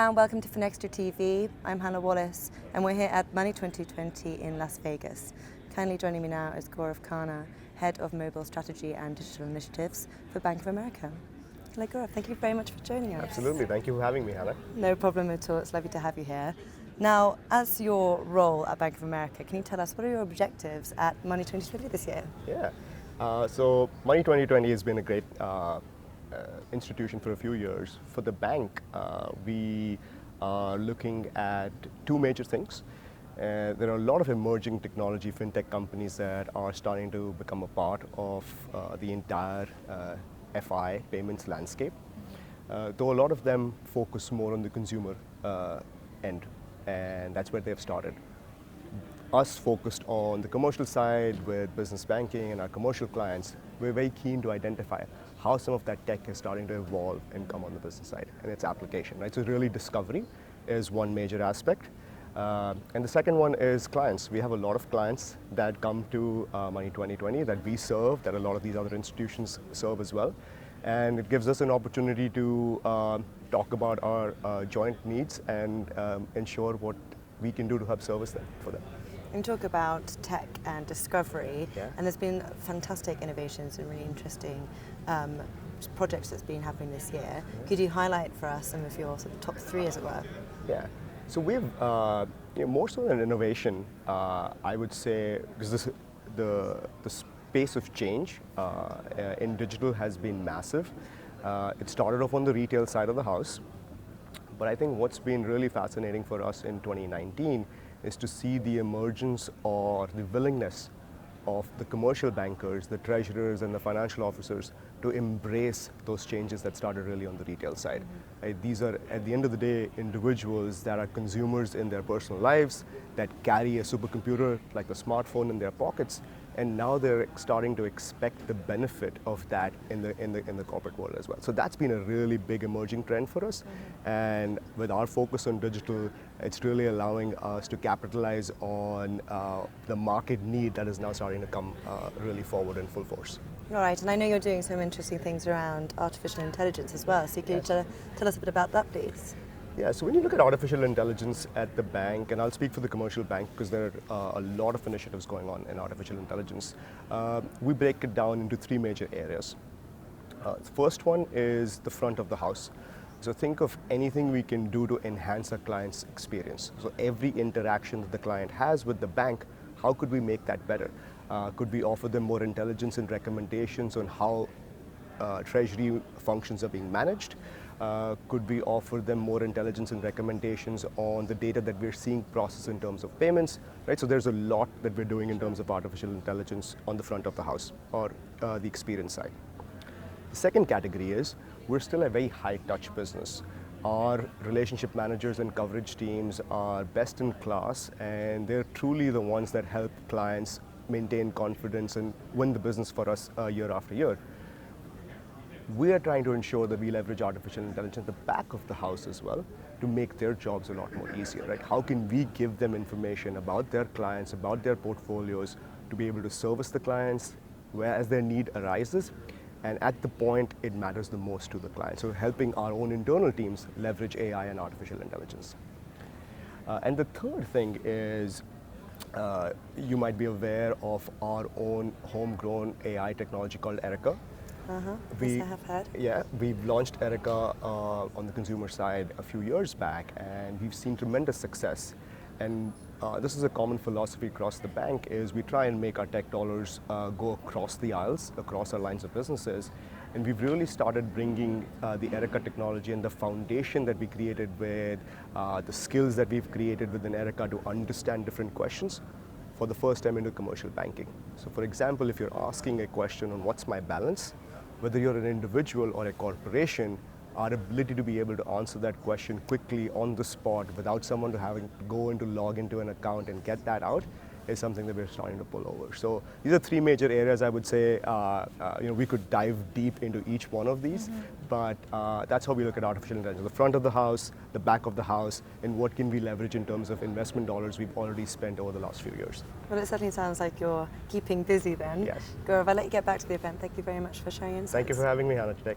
and welcome to Finextra TV. I'm Hannah Wallace and we're here at Money 2020 in Las Vegas. Kindly joining me now is Guarav Khanna, Head of Mobile Strategy and Digital Initiatives for Bank of America. Hello Guarav, thank you very much for joining us. Absolutely, thank you for having me, Hannah. No problem at all, it's lovely to have you here. Now, as your role at Bank of America, can you tell us what are your objectives at Money 2020 this year? Yeah, so Money 2020 has been a great institution for a few years. For the bank, we are looking at two major things. There are a lot of emerging technology fintech companies that are starting to become a part of the entire FI payments landscape, though a lot of them focus more on the consumer end, and that's where they've started. Us focused on the commercial side with business banking and our commercial clients, we're very keen to identify how some of that tech is starting to evolve and come on the business side and its application, right? So really discovery is one major aspect. And the second one is clients. We have a lot of clients that come to Money 2020 that we serve, that a lot of these other institutions serve as well. And it gives us an opportunity to talk about our joint needs and ensure what we can do to help service them for them. And talk about tech and discovery, Yeah. and there's been fantastic innovations and really interesting projects that's been happening this year. Yeah. Could you highlight for us some of your sort of top three, as it were? Yeah, so we've, more so than innovation, I would say, because the pace of change in digital has been massive. It started off on the retail side of the house, but I think what's been really fascinating for us in 2019 is to see the emergence or the willingness of the commercial bankers, the treasurers and the financial officers to embrace those changes that started really on the retail side. Right? These are, at the end of the day, individuals that are consumers in their personal lives, that carry a supercomputer like the smartphone in their pockets, and now they're starting to expect the benefit of that in the corporate world as well. So that's been a really big emerging trend for us, and with our focus on digital, it's really allowing us to capitalize on the market need that is now starting to come really forward in full force. All right, and I know you're doing some interesting things around artificial intelligence as well, so could you tell us a bit about that, please? Yeah, so when you look at artificial intelligence at the bank, and I'll speak for the commercial bank because there are a lot of initiatives going on in artificial intelligence, we break it down into three major areas. The first one is the front of the house. So think of anything we can do to enhance our client's experience. So every interaction that the client has with the bank, how could we make that better? Could we offer them more intelligence and recommendations on how treasury functions are being managed? Could we offer them more intelligence and recommendations on the data that we're seeing processed in terms of payments, right? So there's a lot that we're doing in terms of artificial intelligence on the front of the house or the experience side. The second category is we're still a very high-touch business. Our relationship managers and coverage teams are best in class, and they're truly the ones that help clients maintain confidence and win the business for us year after year. We are trying to ensure that we leverage artificial intelligence at the back of the house as well to make their jobs a lot more easier, right? How can we give them information about their clients, about their portfolios, to be able to service the clients as their need arises, and at the point it matters the most to the client. So helping our own internal teams leverage AI and artificial intelligence. And the third thing is, you might be aware of our own homegrown AI technology called Erica. Yes, I have heard. Yeah, we've launched Erica on the consumer side a few years back, and we've seen tremendous success. And this is a common philosophy across the bank, is we try and make our tech dollars go across the aisles, across our lines of businesses. And we've really started bringing the Erica technology and the foundation that we created with the skills that we've created within Erica to understand different questions for the first time into commercial banking. So for example, if you're asking a question on what's my balance, whether you're an individual or a corporation, our ability to be able to answer that question quickly on the spot without someone having to go into log into an account and get that out is something that we're starting to pull over. So these are three major areas I would say, we could dive deep into each one of these, but that's how we look at artificial intelligence. The front of the house, the back of the house, and what can we leverage in terms of investment dollars we've already spent over the last few years. Well, it certainly sounds like you're keeping busy then. Yes. Gaurav, I'll let you get back to the event. Thank you very much for sharing insights. Thank you for having me, Hannah, today.